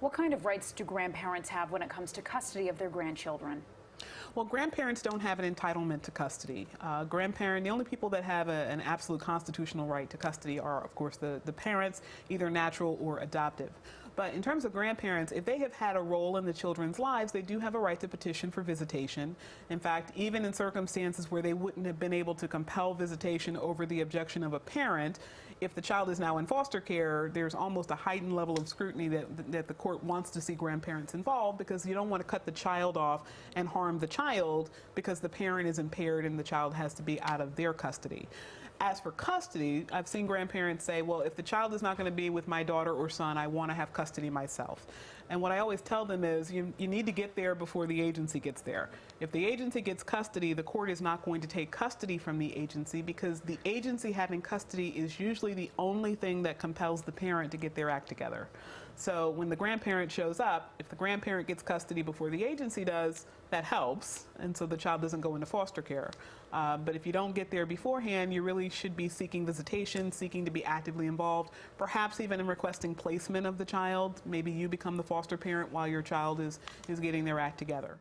What kind of rights do grandparents have when it comes to custody of their grandchildren? Well, grandparents don't have an entitlement to custody. The only people that have an absolute constitutional right to custody are, of course, the parents, either natural or adoptive. But in terms of grandparents, if they have had a role in the children's lives, they do have a right to petition for visitation. In fact, even in circumstances where they wouldn't have been able to compel visitation over the objection of a parent, if the child is now in foster care, there's almost a heightened level of scrutiny that the court wants to see grandparents involved, because you don't want to cut the child off and harm the child because the parent is impaired and the child has to be out of their custody. As for custody, I've seen grandparents say, well, if the child is not going to be with my daughter or son, I want to have custody myself. And what I always tell them is you need to get there before the agency gets there. If the agency gets custody, the court is not going to take custody from the agency, because the agency having custody is usually the only thing that compels the parent to get their act together. So when the grandparent shows up, if the grandparent gets custody before the agency does, that helps, and so the child doesn't go into foster care. But if you don't get there beforehand, you really should be seeking visitation, seeking to be actively involved, perhaps even in requesting placement of the child. Maybe you become the foster parent while your child is getting their act together.